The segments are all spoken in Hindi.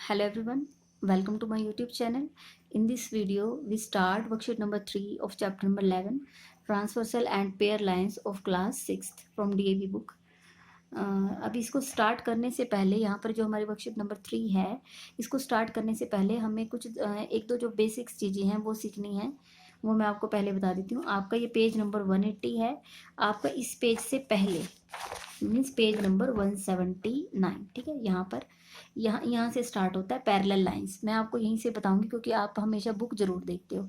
Hello everyone, welcome to my YouTube channel. In this video, we start worksheet number 3 of chapter number 11, Transversal and Pair Lines of class 6th from DAV book. अभी इसको स्टार्ट करने से पहले यहाँ पर जो हमारी वर्कशीट नंबर 3 है, इसको स्टार्ट करने से पहले हमें कुछ एक दो जो बेसिक्स चीज़ें हैं वो सीखनी है, वो मैं आपको पहले बता देती हूँ। आपका ये पेज नंबर 180 है, आपका इस पेज से पहले मीन्स पेज नंबर 179, ठीक है। यहाँ से स्टार्ट होता है पैरेलल लाइंस। मैं आपको यहीं से बताऊंगी क्योंकि आप हमेशा बुक जरूर देखते हो,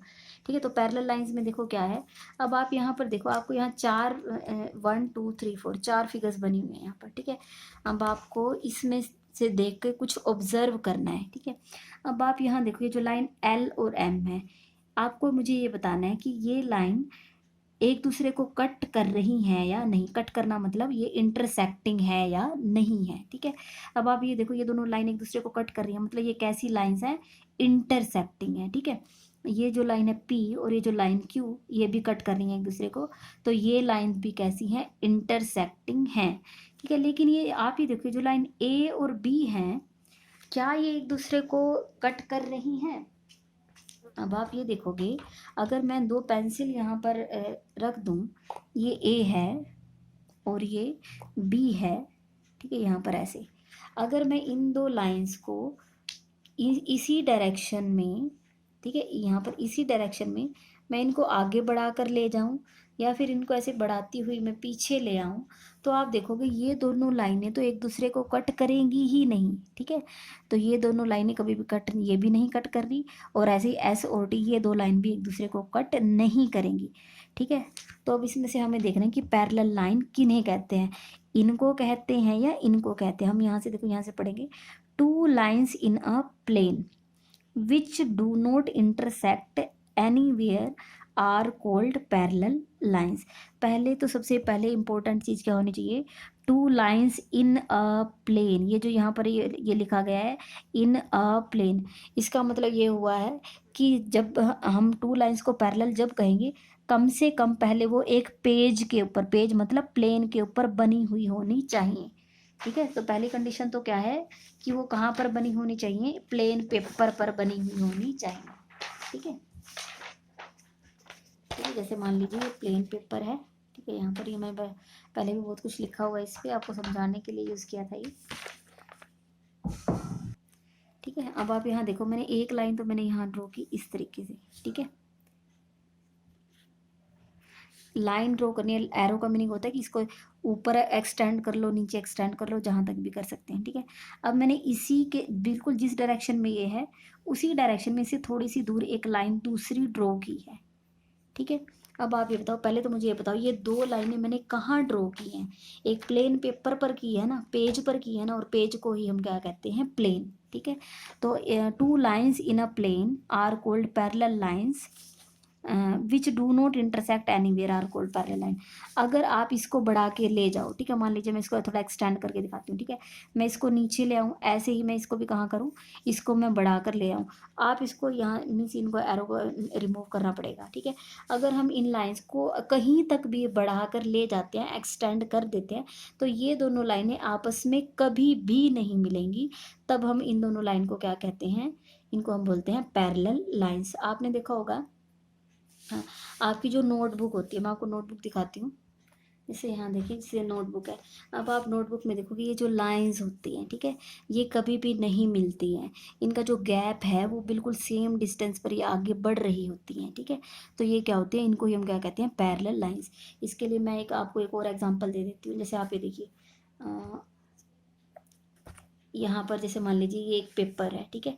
ठीक है। तो पैरेलल लाइंस में देखो क्या है। अब आप यहाँ पर देखो, आपको यहाँ 1 2 3 4 4 फिगर्स बनी हुई हैं यहाँ पर, ठीक है। अब आपको इसमें से देख के कुछ ऑब्जर्व करना है, ठीक है। अब आप यहाँ देखो, ये जो लाइन L और M है, आपको मुझे ये बताना है कि ये लाइन एक दूसरे को कट कर रही हैं या नहीं। कट करना मतलब ये इंटरसेक्टिंग है या नहीं है, ठीक है। अब आप ये देखो, ये दोनों लाइन एक दूसरे को कट कर रही हैं, मतलब ये कैसी लाइंस हैं, इंटरसेक्टिंग है, ठीक है। ये जो लाइन है P और ये जो लाइन Q, ये भी कट कर रही हैं एक दूसरे को, तो ये लाइंस भी कैसी हैं, इंटरसेक्टिंग हैं, ठीक है। लेकिन ये आप ये देखिए, जो लाइन A और B हैं, क्या ये एक दूसरे को कट कर रही हैं। अब आप ये देखोगे, अगर मैं दो पेंसिल यहाँ पर रख दूँ, ये A है और ये B है, ठीक है, यहाँ पर ऐसे। अगर मैं इन दो लाइंस को इसी डायरेक्शन में, ठीक है, यहाँ पर इसी डायरेक्शन में मैं इनको आगे बढ़ाकर ले जाऊं या फिर इनको ऐसे बढ़ाती हुई मैं पीछे ले आऊं, तो आप देखोगे ये दोनों लाइनें तो एक दूसरे को कट करेंगी ही नहीं, ठीक है। तो ये दोनों लाइनें कभी भी कट, ये भी नहीं कट कर रही, और ऐसे ही S और T, ये दो लाइन भी एक दूसरे को कट नहीं करेंगी, ठीक है। तो अब इसमें से हमें देखना है कि पैरेलल लाइन किन्हें कहते हैं, इनको कहते हैं या इनको कहते हैं। हम यहाँ से देखो, यहाँ से पढ़ेंगे, two lines in a plane which do not intersect anywhere are called parallel lines. पहले तो सबसे पहले इंपॉर्टेंट चीज़ क्या होनी चाहिए, two lines in a plane. ये जो यहाँ पर ये लिखा गया है इन अ प्लेन, इसका मतलब ये हुआ है कि जब हम टू लाइंस को पैरेलल जब कहेंगे, कम से कम पहले वो एक पेज के ऊपर, पेज मतलब प्लेन के ऊपर बनी हुई होनी चाहिए, ठीक है। तो पहली कंडीशन तो क्या है कि वो कहाँ पर बनी होनी चाहिए, प्लेन पेपर पर बनी हुई होनी चाहिए, ठीक है। ठीक है, जैसे मान लीजिए ये प्लेन पेपर है, ठीक है। यहाँ पर ये मैं पहले भी बहुत कुछ लिखा हुआ है इस पर, आपको समझाने के लिए यूज़ किया था ये, ठीक है। अब आप यहाँ देखो, मैंने एक लाइन तो मैंने यहाँ ड्रॉ की इस तरीके से, ठीक है। लाइन ड्रॉ करनी है, एरो का मीनिंग होता है कि इसको ऊपर एक्सटेंड कर लो, नीचे एक्सटेंड कर लो, जहाँ तक भी कर सकते हैं, ठीक है। अब मैंने इसी के बिल्कुल जिस डायरेक्शन में ये है, उसी डायरेक्शन में से थोड़ी सी दूर एक लाइन दूसरी ड्रॉ की है, ठीक है। अब आप ये बताओ, पहले तो मुझे ये बताओ, ये दो लाइनें मैंने कहाँ ड्रॉ की हैं, एक प्लेन पेपर पर की है ना, पेज पर की है ना, और पेज को ही हम क्या कहते हैं, प्लेन, ठीक है। तो two lines in a plane are called parallel lines which do not intersect anywhere are called parallel line. अगर आप इसको बढ़ा के ले जाओ, ठीक है, मान लीजिए मैं इसको थोड़ा एक्सटेंड करके दिखाती हूँ, ठीक है। मैं इसको नीचे ले आऊँ, ऐसे ही मैं इसको भी कहाँ करूँ, इसको मैं बढ़ा कर ले आऊँ। आप इसको यहाँ मीन्स इनको एरो को रिमूव करना पड़ेगा, ठीक है। अगर हम इन लाइन्स को कहीं तक भी बढ़ा कर ले जाते हैं, एक्सटेंड कर देते हैं, तो ये दोनों लाइनें आपस में कभी भी नहीं मिलेंगी। तब हम इन दोनों लाइन को क्या कहते हैं, इनको हम बोलते हैं पैरेलल लाइन्स। आपने देखा होगा, हाँ, आपकी जो नोटबुक होती है, मैं आपको नोटबुक दिखाती हूँ, जैसे यहाँ देखिए, जैसे नोटबुक है। अब आप नोटबुक में देखोगे ये जो लाइंस होती हैं, ठीक है, ये कभी भी नहीं मिलती हैं। इनका जो गैप है वो बिल्कुल सेम डिस्टेंस पर ये आगे बढ़ रही होती हैं, ठीक है। तो ये क्या होती है, इनको ही हम क्या कहते हैं, पैरेलल लाइंस। इसके लिए मैं आपको एक और एग्जाम्पल दे देती हूँ। जैसे आप ये देखिए, यहाँ पर जैसे मान लीजिए ये एक पेपर है, ठीक है।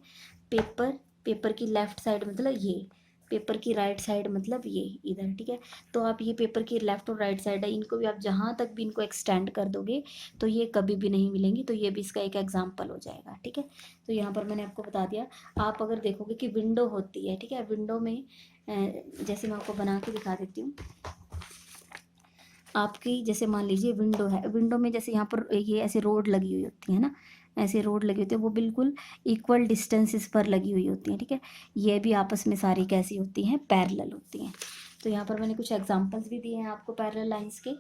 पेपर की लेफ्ट साइड मतलब ये, पेपर की राइट साइड मतलब ये इधर, ठीक है। तो आप ये पेपर की लेफ्ट और राइट साइड है, इनको भी आप जहाँ तक भी इनको एक्सटेंड कर दोगे तो ये कभी भी नहीं मिलेंगी। तो ये भी इसका एक एग्जाम्पल हो जाएगा, ठीक है। तो यहाँ पर मैंने आपको बता दिया। आप अगर देखोगे कि विंडो होती है, ठीक है, विंडो में जैसे मैं आपको बना के दिखा देती हूँ। आपकी जैसे मान लीजिए विंडो है, विंडो में जैसे यहाँ पर ये ऐसे रोड लगी हुई होती है ना, ऐसे रोड लगी होती है, वो बिल्कुल इक्वल डिस्टेंसेस पर लगी हुई होती हैं, ठीक है। ये भी आपस में सारी कैसी होती हैं, पैरेलल होती हैं। तो यहाँ पर मैंने कुछ एग्जांपल्स भी दिए हैं आपको पैरेलल लाइंस के,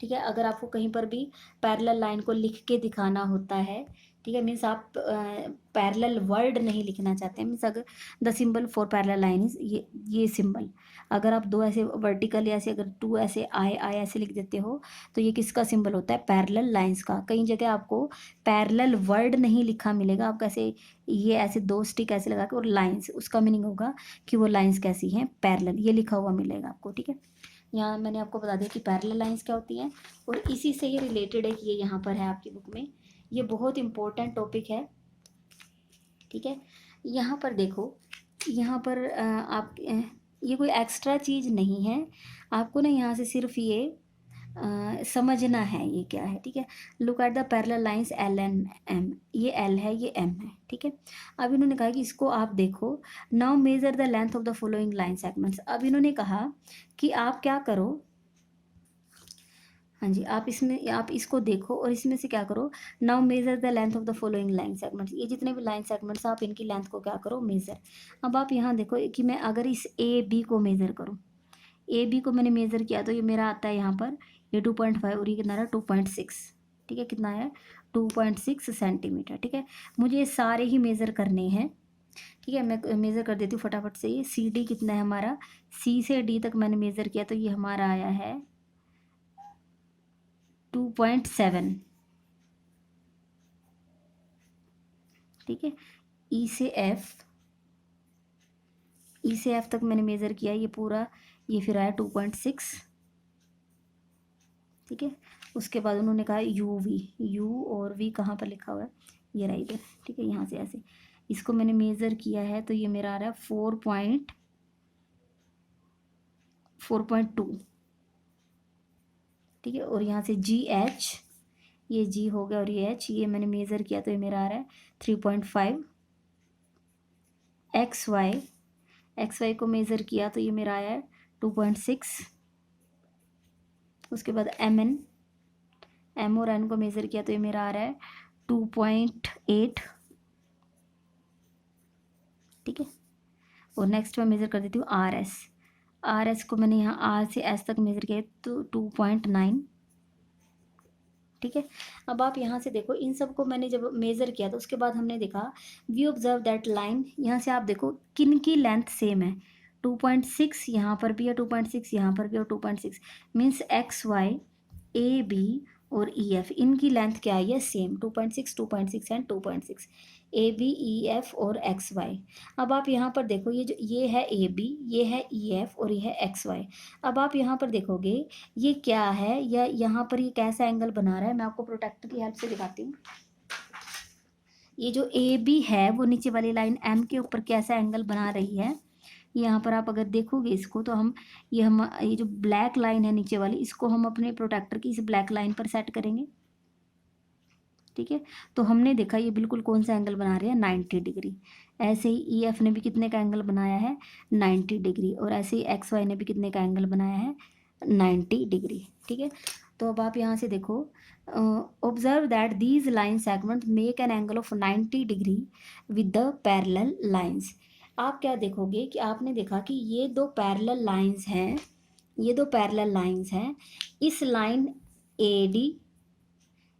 ठीक है। अगर आपको कहीं पर भी पैरेलल लाइन को लिख के दिखाना होता है, ठीक है, मीन्स आप पैरेलल वर्ड नहीं लिखना चाहते हैं, मीन्स अगर the symbol for parallel line is ये सिंबल, अगर आप दो ऐसे वर्टिकल ऐसे अगर टू ऐसे आई आई ऐसे लिख देते हो तो ये किसका सिंबल होता है, पैरेलल लाइंस का। कई जगह आपको पैरेलल वर्ड नहीं लिखा मिलेगा, आप कैसे ये ऐसे दो स्टिक ऐसे लगा के और लाइंस, उसका मीनिंग होगा कि वो लाइंस कैसी हैं, पैरेलल, ये लिखा हुआ मिलेगा आपको। ठीक है, यहाँ मैंने आपको बता दिया कि पैरेलल लाइंस क्या होती हैं, और इसी से ये रिलेटेड है कि ये यहाँ पर है आपकी बुक में, ये बहुत इंपॉर्टेंट टॉपिक है। ठीक है, यहाँ पर देखो, यहाँ पर आप ये कोई एक्स्ट्रा चीज़ नहीं है, आपको ना यहाँ से सिर्फ ये समझना है ये क्या है। ठीक है, look at the parallel lines L and M, ये एल है ये एम है। ठीक है, अब इन्होंने कहा कि इसको आप देखो, now measure the length of the following line segments. अब इन्होंने कहा कि आप क्या करो, हाँ जी, आप इसमें आप इसको देखो और इसमें से क्या करो, now measure the length of the following line segments, ये जितने भी लाइन सेगमेंट्स आप इनकी लेंथ को क्या करो, मेजर। अब आप यहाँ देखो कि मैं अगर इस ए बी को मेजर करूँ, ए बी को मैंने मेजर किया तो ये मेरा आता है यहाँ पर ये 2.5 और ये कितना रहा 2.6। ठीक है, कितना है 2.6 सेंटीमीटर। ठीक है, मुझे ये सारे ही मेज़र करने हैं। ठीक है, मैं मेज़र कर देती हूँ फटाफट से। ये सी डी कितना है हमारा, सी से डी तक मैंने मेज़र किया तो ये हमारा आया है 2.7। ठीक है, ई से एफ तक मैंने मेज़र किया, ये पूरा ये फिर आया 2.6। ठीक है, उसके बाद उन्होंने कहा यू वी, यू और वी कहाँ पर लिखा हुआ है, ये रहा इधर। ठीक है, यहाँ से ऐसे इसको मैंने मेज़र किया है तो ये मेरा आ रहा है 4.2। ठीक है, और यहाँ से जी एच, ये जी हो गया और ये एच, ये मैंने मेज़र किया तो ये मेरा आ रहा है 3.5। एक्स वाई को मेज़र किया तो ये मेरा आया है 2.6। उसके बाद एम और एन को मेज़र किया तो ये मेरा आ रहा है 2.8। ठीक है, और नेक्स्ट मैं मेज़र कर देती हूँ आर एस को मैंने यहाँ आर से एस तक मेज़र किया तो 2.9। ठीक है, अब आप यहाँ से देखो, इन सब को मैंने जब मेज़र किया तो उसके बाद हमने देखा वी ऑब्जर्व दैट लाइन, यहाँ से आप देखो किन की लेंथ सेम है, 2.6 यहाँ पर भी है, 2.6 यहाँ पर भी और 2.6, means X Y A B और ई एफ, इनकी लेंथ क्या है, ये same 2.6 2.6 and 2.6, A B E F और एक्स वाई। अब आप यहाँ पर देखो, ये जो ये है ए बी, ये है ई एफ और ये है एक्स वाई। अब आप यहाँ पर देखोगे ये क्या है, या यहाँ पर ये कैसा एंगल बना रहा है, मैं आपको प्रोटेक्टर की हेल्प से दिखाती हूँ। ये जो ए बी है वो नीचे वाली लाइन एम के ऊपर कैसा एंगल बना रही है, यहाँ पर आप अगर देखोगे इसको तो ये जो ब्लैक लाइन है नीचे वाली, इसको हम अपने प्रोटेक्टर की इस ब्लैक लाइन पर सेट करेंगे। ठीक है, तो हमने देखा ये बिल्कुल कौन सा एंगल बना रहे हैं, 90 डिग्री। ऐसे ही ई एफ ने भी कितने का एंगल बनाया है, 90 डिग्री, और ऐसे ही एक्स वाई ने भी कितने का एंगल बनाया है, 90 डिग्री। ठीक है, तो अब आप यहाँ से देखो, observe that these line segment make an angle of 90 degree with the parallel lines. आप क्या देखोगे कि आपने देखा कि ये दो पैरेलल लाइंस हैं, ये दो पैरेलल लाइंस हैं, इस लाइन ए डी,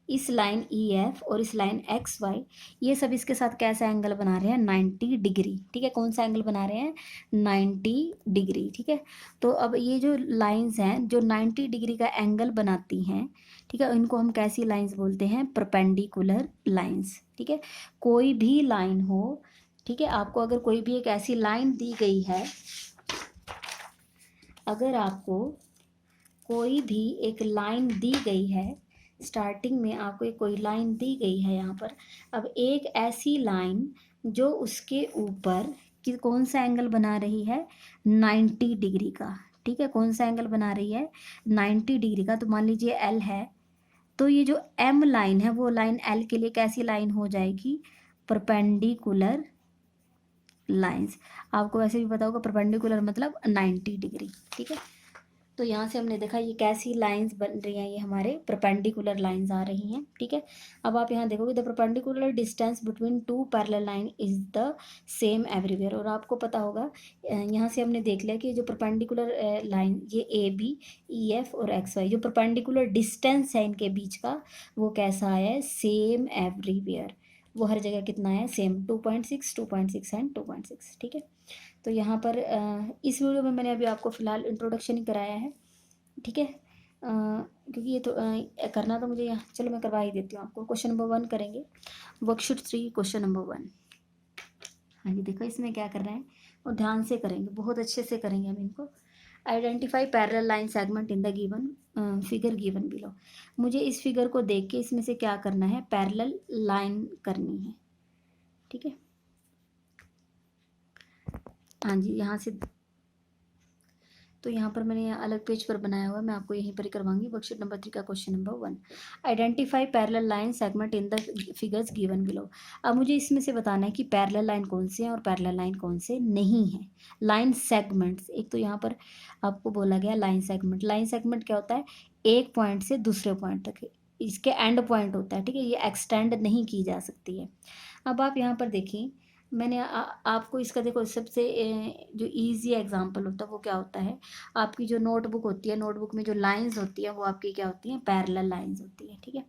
इस लाइन ई एफ और इस लाइन एक्स वाई, ये सब इसके साथ कैसा एंगल बना रहे हैं, 90 डिग्री। ठीक है, कौन सा एंगल बना रहे हैं, 90 डिग्री। ठीक है, तो अब ये जो लाइंस हैं जो 90 डिग्री का एंगल बनाती हैं, ठीक है, इनको हम कैसी लाइंस बोलते हैं, परपेंडिकुलर लाइंस। ठीक है, कोई भी लाइन हो, ठीक है, आपको अगर कोई भी एक ऐसी लाइन दी गई है, अगर आपको कोई भी एक लाइन दी गई है, स्टार्टिंग में आपको एक कोई लाइन दी गई है यहाँ पर, अब एक ऐसी लाइन जो उसके ऊपर कि कौन सा एंगल बना रही है, 90 डिग्री का। ठीक है, कौन सा एंगल बना रही है, 90 डिग्री का। तो मान लीजिए एल है, तो ये जो एम लाइन है वो लाइन एल के लिए कैसी लाइन हो जाएगी, परपेंडिकुलर लाइंस। आपको वैसे भी पता होगा परपेंडिकुलर मतलब 90 डिग्री। ठीक है, तो यहाँ से हमने देखा ये कैसी लाइंस बन रही हैं, ये हमारे परपेंडिकुलर लाइंस आ रही हैं। ठीक है, अब आप यहाँ देखोगे the perpendicular distance between two parallel line is the same everywhere. और आपको पता होगा, यहाँ से हमने देख लिया कि जो परपेंडिकुलर लाइन ये ए बी ई एफ और एक्स वाई, जो परपेंडिकुलर डिस्टेंस है इनके बीच का वो कैसा आया है, सेम एवरीवेयर। वो हर जगह कितना है, सेम 2.6, 2.6 एंड 2.6। ठीक है, तो यहाँ पर इस वीडियो में मैंने अभी आपको फ़िलहाल इंट्रोडक्शन ही कराया है। ठीक है, क्योंकि ये तो करना तो मुझे यहाँ, चलो मैं करवा ही देती हूँ आपको। क्वेश्चन नंबर 1 करेंगे, वर्कशीट 3 क्वेश्चन नंबर 1। हाँ जी, देखो इसमें क्या करना है और ध्यान से करेंगे, बहुत अच्छे से करेंगे हम इनको। Identify parallel line segment in the given figure given below. मुझे इस फिगर को देख के इसमें से क्या करना है, पैरेलल लाइन करनी है। ठीक है, हाँ जी, यहाँ से तो यहाँ पर मैंने अलग पेज पर बनाया हुआ है, मैं आपको यहीं पर ही करवाऊंगी। वर्कशीट नंबर 3 का question number 1, identify parallel line segment in the figures given below. अब मुझे इसमें से बताना है कि पैरेलल लाइन कौन से हैं और पैरेलल लाइन कौन से नहीं है। लाइन सेगमेंट्स, एक तो यहाँ पर आपको बोला गया लाइन सेगमेंट। लाइन सेगमेंट क्या होता है, एक पॉइंट से दूसरे पॉइंट तक इसके एंड पॉइंट होता है। ठीक है, ये एक्सटेंड नहीं की जा सकती है। अब आप यहाँ पर देखिए, मैंने आपको इसका देखो सबसे जो इजी एग्जांपल होता है वो क्या होता है, आपकी जो नोटबुक होती है, नोटबुक में जो लाइंस होती है वो आपकी क्या होती हैं, पैरेलल लाइंस होती है। ठीक है,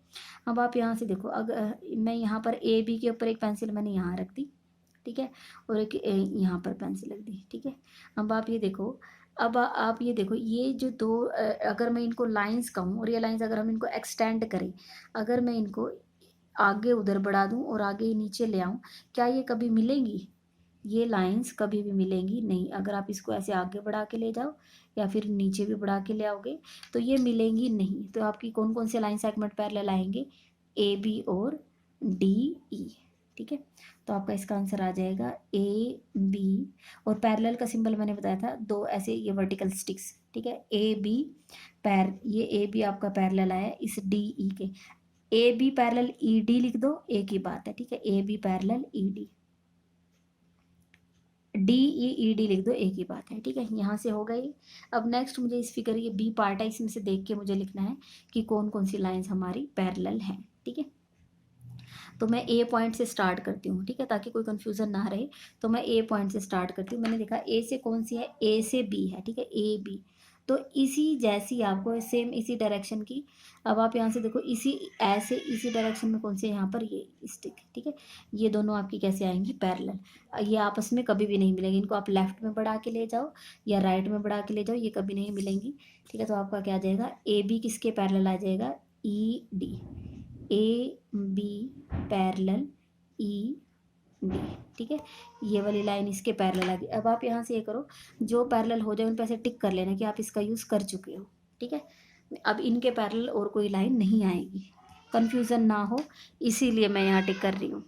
अब आप यहाँ से देखो, अगर मैं यहाँ पर ए बी के ऊपर एक पेंसिल मैंने यहाँ रख दी, ठीक है, और एक यहाँ पर पेंसिल रख दी। ठीक है, अब आप ये देखो, अब आप ये देखो, ये जो दो अगर मैं इनको लाइंस कहूँ और ये लाइंस अगर हम इनको एक्सटेंड करें, अगर मैं इनको आगे उधर बढ़ा दूं और आगे नीचे ले आऊं, क्या ये कभी मिलेंगी? ये लाइंस कभी भी मिलेंगी नहीं। अगर आप इसको ऐसे आगे बढ़ा के ले जाओ या फिर नीचे भी बढ़ा के ले आओगे तो ये मिलेंगी नहीं। तो आपकी कौन कौन से लाइन सेगमेंट पैरेलल आएंगे, ए बी और डी ई। ठीक है, तो आपका इसका आंसर आ जाएगा ए बी, और पैरेलल का सिंबल मैंने बताया था दो ऐसे, ये वर्टिकल स्टिक्स। ठीक है, ए बी ये ए बी आपका पैरेलल आया इस डी ई के। A B parallel E D लिख दो, एक ही बात है। ठीक है, A B parallel E D, D E E D लिख दो, एक ही बात है। ठीक है, यहाँ से हो गई। अब नेक्स्ट मुझे इस फिगर, ये बी पार्ट है, इसमें से देख के मुझे लिखना है कि कौन कौन सी लाइंस हमारी पैरेलल हैं। ठीक है, तो मैं ए पॉइंट से स्टार्ट करती हूँ। ठीक है, ताकि कोई कंफ्यूजन ना रहे, तो मैं ए पॉइंट से स्टार्ट करती हूँ। मैंने देखा ए से कौन सी है, ए से बी है। ठीक है, ए बी, तो इसी जैसी आपको सेम इसी डायरेक्शन की, अब आप यहाँ से देखो, इसी ऐसे इसी डायरेक्शन में कौन से, यहाँ पर ये स्टिक। ठीक है, ये दोनों आपकी कैसे आएंगी, पैरेलल। ये आपस में कभी भी नहीं मिलेंगी। इनको आप लेफ्ट में बढ़ा के ले जाओ या राइट में बढ़ा के ले जाओ, ये कभी नहीं मिलेंगी। ठीक है, तो आपका क्या आ जाएगा, ए बी किसके पैरेलल आ जाएगा, E D, A B parallel E D. ठीक है, ये वाली लाइन इसके पैरेलल आ गई। अब आप यहाँ से ये करो, जो पैरेलल हो जाए उन पे ऐसे टिक कर लेना कि आप इसका यूज़ कर चुके हो। ठीक है, अब इनके पैरेलल और कोई लाइन नहीं आएगी, कन्फ्यूज़न ना हो, इसीलिए मैं यहाँ टिक कर रही हूँ।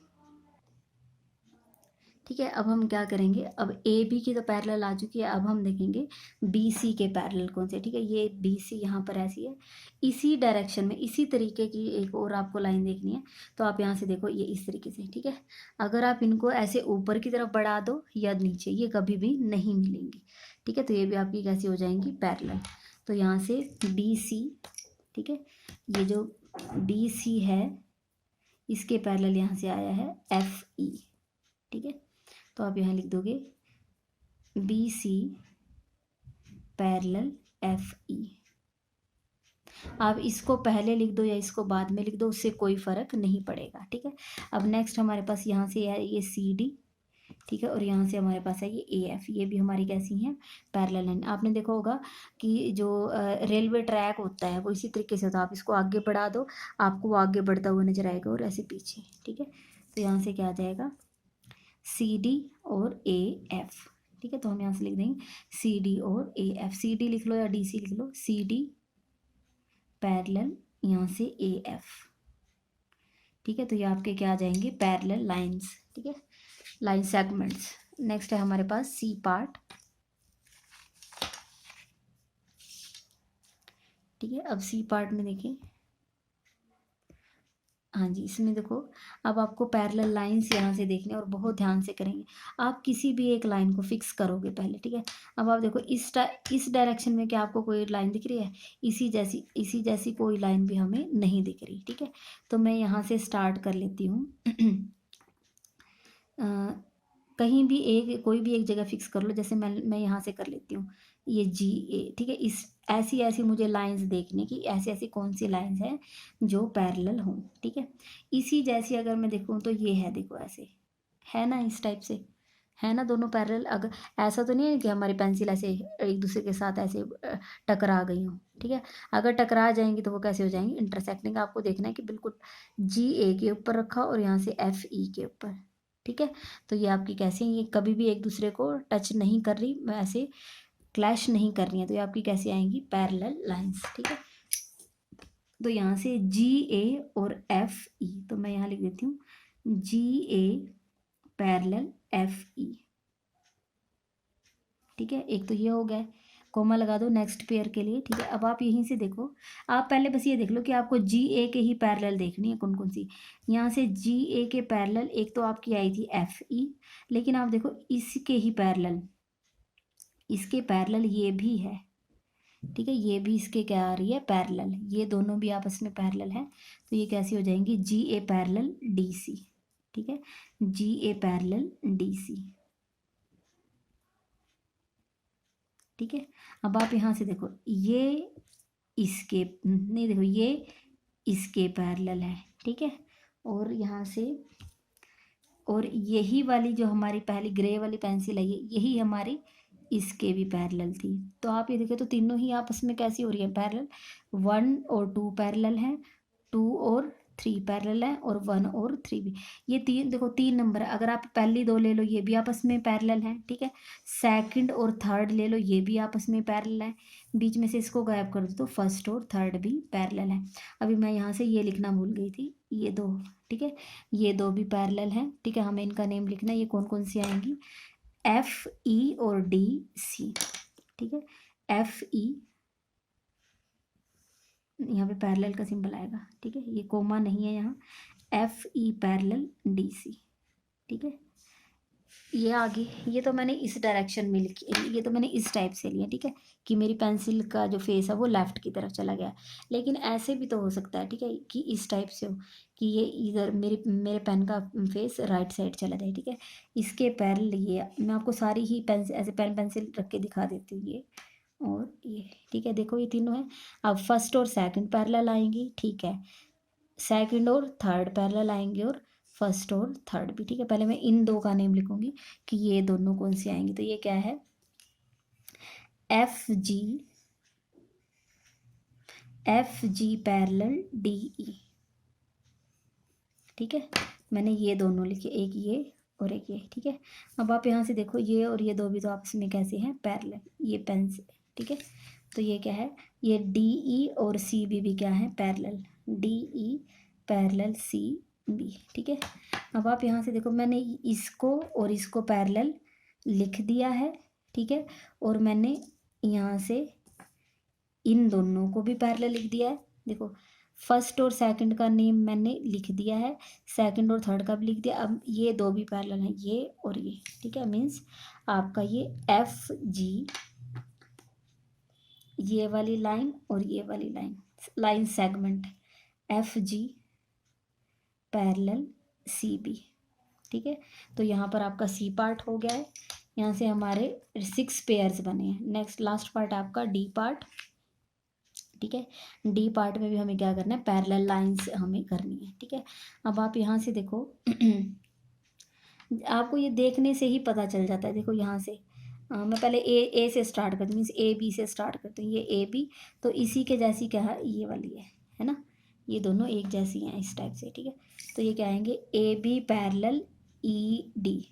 ठीक है, अब हम क्या करेंगे, अब ए बी की तो पैरेलल आ चुकी है, अब हम देखेंगे बी सी के पैरेलल कौन से। ठीक है, ये बी सी यहाँ पर ऐसी है, इसी डायरेक्शन में इसी तरीके की एक और आपको लाइन देखनी है। तो आप यहाँ से देखो, ये इस तरीके से। ठीक है, अगर आप इनको ऐसे ऊपर की तरफ बढ़ा दो या नीचे, ये कभी भी नहीं मिलेंगी। ठीक है, तो ये भी आपकी कैसी हो जाएंगी, पैरेलल। तो यहाँ से डी सी, ठीक है, ये जो डी सी है इसके पैरेलल यहाँ से आया है एफ ई। ठीक है, तो आप यहाँ लिख दोगे B C parallel F E. आप इसको पहले लिख दो या इसको बाद में लिख दो, उससे कोई फर्क नहीं पड़ेगा। ठीक है, अब नेक्स्ट हमारे पास यहाँ से है ये सी डी। ठीक है, और यहाँ से हमारे पास है ये ए एफ, ये भी हमारी कैसी हैं, पैरेलल लाइन। आपने देखा होगा कि जो रेलवे ट्रैक होता है वो इसी तरीके से होता है, आप इसको आगे बढ़ा दो, आपको वो आगे बढ़ता हुआ नजर आएगा, और ऐसे पीछे। ठीक है, तो यहाँ से क्या आ जाएगा, सी डी और ए एफ। ठीक है, तो हम यहाँ से लिख देंगे सी डी और ए एफ। सी डी लिख लो या डी सी लिख लो, सी डी पैरेलल यहाँ से ए एफ। ठीक है, तो ये आपके क्या आ जाएंगे, पैरेलल लाइंस। ठीक है, लाइन सेगमेंट्स। नेक्स्ट है हमारे पास सी पार्ट। ठीक है, अब सी पार्ट में देखिए, हाँ जी, इसमें देखो, अब आपको पैरेलल लाइंस यहाँ से देखने और बहुत ध्यान से करेंगे। आप किसी भी एक लाइन को फिक्स करोगे पहले। ठीक है, अब आप देखो इस डायरेक्शन में क्या आपको कोई लाइन दिख रही है, इसी जैसी कोई लाइन भी हमें नहीं दिख रही। ठीक है, तो मैं यहाँ से स्टार्ट कर लेती हूँ। कहीं भी एक कोई भी एक जगह फिक्स कर लो, जैसे मैं यहाँ से कर लेती हूँ ये जी ए, ठीक है। इस ऐसी ऐसी मुझे लाइंस देखने की, ऐसी ऐसी कौन सी लाइंस हैं जो पैरेलल हों, ठीक है। इसी जैसी अगर मैं देखूँ तो ये है, देखो ऐसे है ना, इस टाइप से है ना, दोनों पैरेलल। अगर ऐसा तो नहीं है कि हमारी पेंसिल ऐसे एक दूसरे के साथ ऐसे टकरा गई हो, ठीक है। अगर टकरा जाएंगी तो वो कैसे हो जाएंगी, इंटरसेक्टिंग। आपको देखना है कि बिल्कुल जी ए के ऊपर रखा और यहाँ से एफ ई के ऊपर, ठीक है। तो ये आपकी कैसे, ये कभी भी एक दूसरे को टच नहीं कर रही, ऐसे क्लैश नहीं कर रही है, तो ये आपकी कैसे आएंगी, पैरेलल लाइंस, ठीक है। तो यहाँ से जी ए और एफ ई, तो मैं यहाँ लिख देती हूँ जी ए पैरेलल एफ ई, ठीक है। एक तो ये हो गया, कोमा लगा दो नेक्स्ट पेयर के लिए, ठीक है। अब आप यहीं से देखो, आप पहले बस ये देख लो कि आपको जी ए के ही पैरेलल देखनी है कौन कौन सी। यहाँ से जी ए के पैरेलल एक तो आपकी आई थी एफ ई, लेकिन आप देखो इसके ही पैरेलल, इसके पैरेलल ये भी है, ठीक है। ये भी इसके क्या आ रही है, पैरेलल, ये दोनों भी आपस में पैरेलल है। तो ये कैसी हो जाएंगी, जी ए पैरेलल डी सी, ठीक है, जी ए पैरेलल डी सी, ठीक है। अब आप यहाँ से देखो, ये इसके नहीं, देखो ये इसके पैरेलल है, ठीक है। और यहाँ से, और यही वाली जो हमारी पहली ग्रे वाली पेंसिल है, ये यही हमारी इसके भी पैरेलल थी। तो आप ये देखो तो तीनों ही आपस में कैसी हो रही है, पैरेलल। 1 और 2 पैरेलल है, 2 और 3 पैरेलल है, और 1 और 3 भी। ये तीन देखो, 3 नंबर है। अगर आप पहली 2 ले लो, ये भी आपस में पैरेलल है, ठीक है। सेकंड और थर्ड ले लो, ये भी आपस में पैरेलल है। बीच में से इसको गायब कर दो तो फर्स्ट और थर्ड भी पैरेलल है। अभी मैं यहाँ से ये लिखना भूल गई थी, ये 2, ठीक है, ये 2 भी पैरेलल हैं, ठीक है। हमें इनका नेम लिखना है, ये कौन कौन सी आएंगी, एफ ई और डी सी, ठीक है। एफ ई, यहाँ पे पैरेलल का सिंबल आएगा, ठीक है, ये कोमा नहीं है यहाँ, F E parallel D C, ठीक है। ये आगे, ये तो मैंने इस डायरेक्शन में लिखी, ये तो मैंने इस टाइप से लिया, ठीक है, कि मेरी पेंसिल का जो फेस है वो लेफ्ट की तरफ चला गया। लेकिन ऐसे भी तो हो सकता है, ठीक है, कि इस टाइप से हो कि ये इधर मेरे पेन का फेस राइट साइड चला जाए, ठीक है। इसके पैरेलल ये, मैं आपको सारी ही पेंसिल ऐसे पेन पेंसिल रख के दिखा देती हूँ, ये और ये, ठीक है। देखो ये तीनों है। अब फर्स्ट और सेकंड पैरेलल आएंगी, ठीक है, सेकंड और थर्ड पैरेलल आएंगे, और फर्स्ट और थर्ड भी, ठीक है। पहले मैं इन 2 का नेम लिखूंगी कि ये दोनों कौन सी आएंगी। तो ये क्या है, एफ जी पैरेलल डी ई, ठीक है। मैंने ये दोनों लिखे, एक ये और एक ये, ठीक है। अब आप यहाँ से देखो, ये और ये 2 भी तो आपस में कैसे हैं, पैरेलल, ये पेन से, ठीक है। तो ये क्या है, ये डी ई और सी बी भी क्या है, parallel, D E parallel C B, ठीक है। अब आप यहाँ से देखो, मैंने इसको और इसको पैरेलल लिख दिया है, ठीक है। और मैंने यहाँ से इन दोनों को भी पैरेलल लिख दिया है। देखो फर्स्ट और सेकंड का नेम मैंने लिख दिया है, सेकंड और थर्ड का भी लिख दिया। अब ये 2 भी पैरेलल हैं, ये और ये, ठीक है। मीन्स आपका ये एफ जी, ये वाली लाइन और ये वाली line segment F G parallel C B, ठीक है। तो यहाँ पर आपका सी पार्ट हो गया है। यहाँ से हमारे 6 पेयर्स बने हैं। नेक्स्ट लास्ट पार्ट आपका डी पार्ट, ठीक है। डी पार्ट में भी हमें क्या करना है, पैरेलल लाइंस हमें करनी है, ठीक है। अब आप यहाँ से देखो आपको ये देखने से ही पता चल जाता है। देखो यहाँ से मैं पहले ए से स्टार्ट करती हूँ, मीन्स ए बी से स्टार्ट करती हूँ, ये ए बी, तो इसी के जैसी क्या है, ये वाली है ना, ये दोनों एक जैसी हैं इस टाइप से, ठीक है। तो ये क्या आएंगे, A B parallel E D,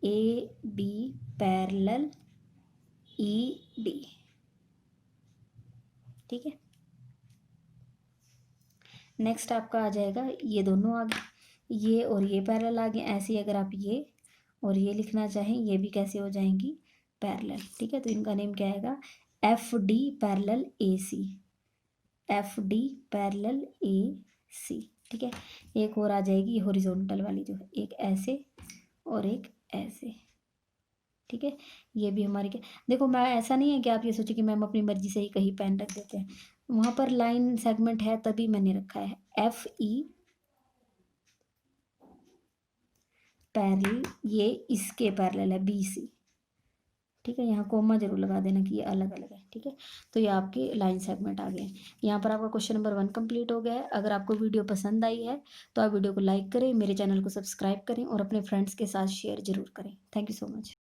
A B parallel E D, ठीक है। नेक्स्ट आपका आ जाएगा, ये दोनों आ गए, ये और ये पैरेलल आ गए। ऐसे ही अगर आप ये और ये लिखना चाहें, ये भी कैसे हो जाएंगी, पैरेलल, ठीक है। तो इनका नेम क्या आएगा, F D parallel A C, F D parallel A C, ठीक है। एक और आ जाएगी हॉरिजॉन्टल वाली, जो एक ऐसे और एक ऐसे, ठीक है। ये भी हमारी क्या, देखो मैं ऐसा नहीं है कि आप ये सोचो कि मैम अपनी मर्जी से ही कहीं पेन रख देते हैं, वहाँ पर लाइन सेगमेंट है तभी मैंने रखा है। एफ ई पैरेलल, ये इसके पैरेलल है BC। ठीक है, यहाँ कोमा जरूर लगा देना कि ये अलग अलग है। ठीक है, तो ये आपके लाइन सेगमेंट आ गए। यहाँ पर आपका क्वेश्चन नंबर 1 कंप्लीट हो गया है। अगर आपको वीडियो पसंद आई है तो आप वीडियो को लाइक करें, मेरे चैनल को सब्सक्राइब करें और अपने फ्रेंड्स के साथ शेयर जरूर करें। Thank you so much.